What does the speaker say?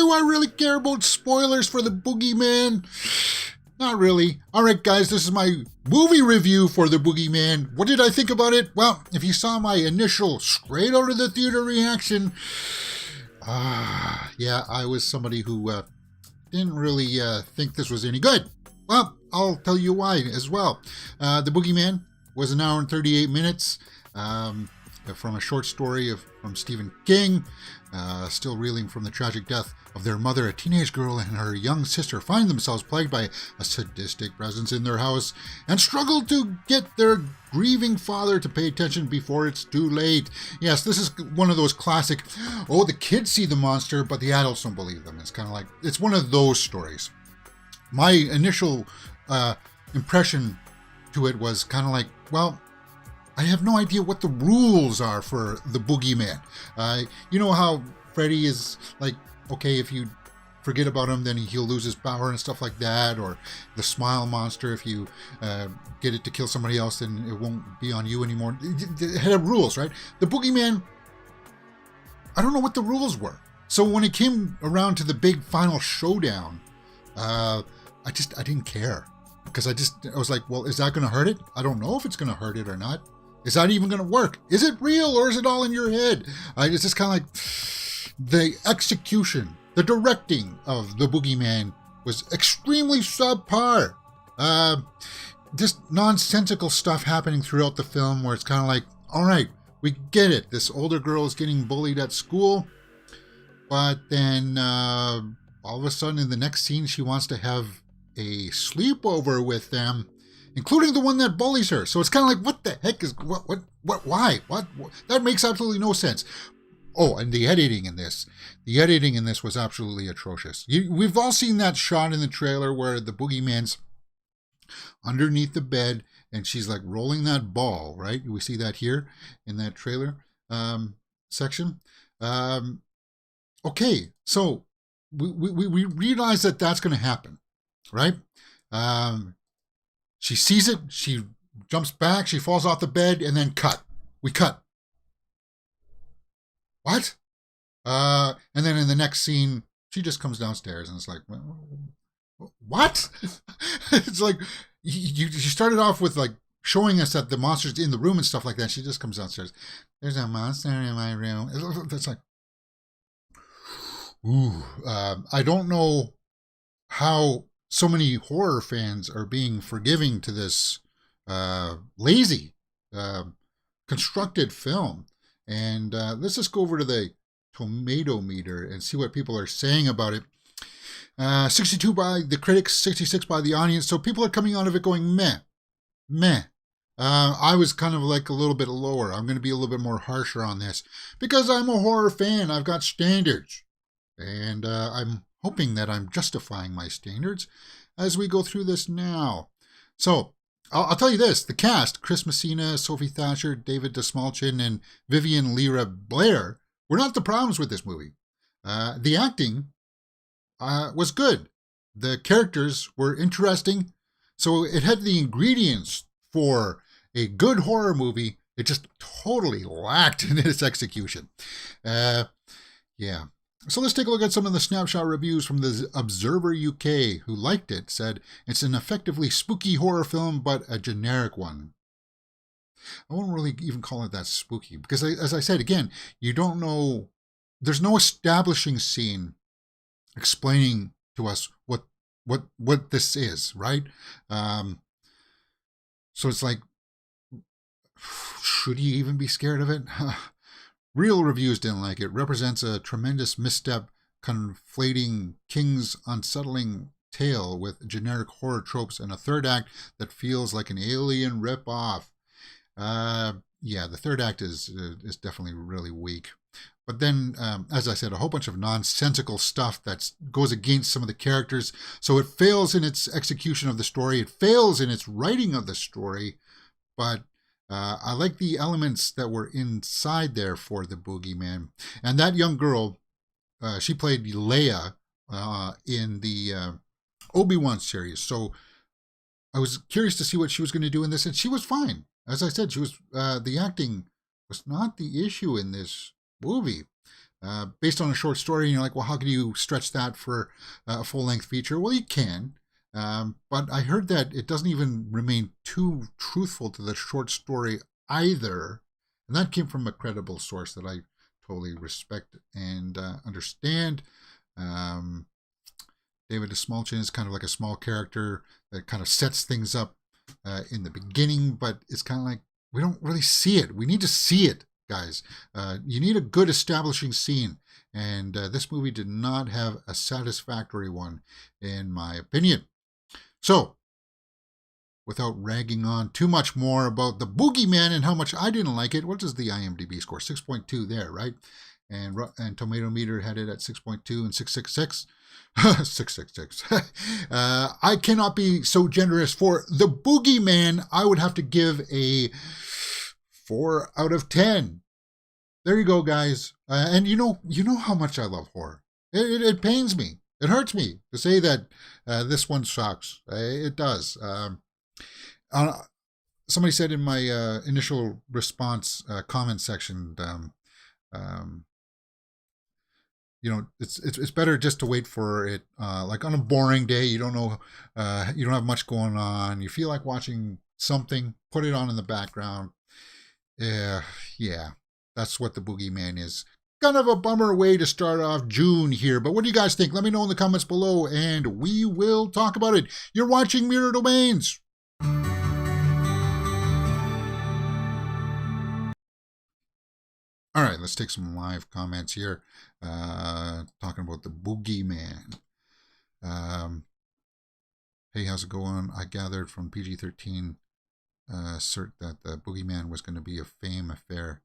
do I really care about spoilers for the Boogeyman? Not really. Alright guys, this is my movie review for the Boogeyman. What did I think about it? Well, if you saw my initial straight out of the theater reaction, yeah, I was somebody who didn't really think this was any good. Well, I'll tell you why as well. The Boogeyman was an hour and 38 minutes. From a short story from Stephen King, still reeling from the tragic death of their mother. A teenage girl and her young sister find themselves plagued by a sadistic presence in their house and struggle to get their grieving father to pay attention before it's too late. Yes, this is one of those classic, oh, the kids see the monster, but the adults don't believe them. It's kind of like, it's one of those stories. My initial impression to it was kind of like, well, I have no idea what the rules are for the Boogeyman. You know how Freddy is like, okay, if you forget about him, then he'll lose his power and stuff like that. Or the smile monster, if you get it to kill somebody else, then it won't be on you anymore. It had rules, right? The Boogeyman, I don't know what the rules were. So when it came around to the big final showdown, I didn't care. Because I was like, well, is that going to hurt it? I don't know if it's going to hurt it or not. Is that even going to work? Is it real or is it all in your head? It's just kind of like the execution, the directing of the Boogeyman was extremely subpar. Just nonsensical stuff happening throughout the film where it's kind of like, all right, we get it. This older girl is getting bullied at school. But then all of a sudden in the next scene, she wants to have a sleepover with them, including the one that bullies her. So it's kind of like, what the heck is, why? What? That makes absolutely no sense. Oh, and the editing in this was absolutely atrocious. We've all seen that shot in the trailer where the Boogeyman's underneath the bed and she's like rolling that ball, right? We see that here in that trailer section. Okay, so we realize that that's going to happen, right? She sees it, she jumps back, she falls off the bed, and then cut. We cut. What? And then in the next scene, she just comes downstairs, and it's like, what? It's like, you started off with like showing us that the monster's in the room and stuff like that. She just comes downstairs. There's a monster in my room. It's like, ooh. I don't know how so many horror fans are being forgiving to this lazy, constructed film. And let's just go over to the tomato meter and see what people are saying about it. 62 by the critics, 66 by the audience. So people are coming out of it going, meh. I was kind of like a little bit lower. I'm going to be a little bit more harsher on this because I'm a horror fan. I've got standards. And I'm hoping that I'm justifying my standards as we go through this now. So I'll tell you this, the cast, Chris Messina, Sophie Thatcher, David Dastmalchian, and Vivian Lyra Blair were not the problems with this movie. The acting was good. The characters were interesting. So it had the ingredients for a good horror movie. It just totally lacked in its execution. Yeah. So let's take a look at some of the snapshot reviews from the Observer UK, who liked it, said, it's an effectively spooky horror film, but a generic one. I won't really even call it that spooky, because as I said, again, you don't know, there's no establishing scene explaining to us what this is, right? So it's like, should you even be scared of it? Real reviews didn't like it. Represents a tremendous misstep, conflating King's unsettling tale with generic horror tropes and a third act that feels like an Alien ripoff. Yeah, the third act is definitely really weak. But then, as I said, a whole bunch of nonsensical stuff that goes against some of the characters. So it fails in its execution of the story. It fails in its writing of the story. But I like the elements that were inside there for the Boogeyman. And that young girl, she played Leia in the Obi-Wan series. So I was curious to see what she was going to do in this. And she was fine. As I said, she was the acting was not the issue in this movie. based on a short story, and you're like, well, how can you stretch that for a full-length feature? Well, you can. But I heard that it doesn't even remain too truthful to the short story either. And that came from a credible source that I totally respect and understand. Um, David Smolchin is kind of like a small character that kind of sets things up in the beginning, but it's kind of like we don't really see it. We need to see it, guys. You need a good establishing scene, and this movie did not have a satisfactory one, in my opinion. So, without ragging on too much more about the Boogeyman and how much I didn't like it, what is the IMDb score? 6.2 there, right? And Tomato Meter had it at 6.2 and 666. 666. I cannot be so generous for the Boogeyman. I would have to give a 4 out of 10. There you go, guys. And you know how much I love horror. It pains me. It hurts me to say that this one sucks. It does. Somebody said in my initial response comment section, it's better just to wait for it. Like on a boring day, you don't know, you don't have much going on. You feel like watching something, put it on in the background. Yeah, that's what the Boogeyman is. Kind of a bummer way to start off June here, but what do you guys think? Let me know in the comments below, and we will talk about it. You're watching Mirror Domains. All right, let's take some live comments here, talking about the Boogeyman. Hey, how's it going? I gathered from PG-13 cert that the Boogeyman was going to be a fame affair.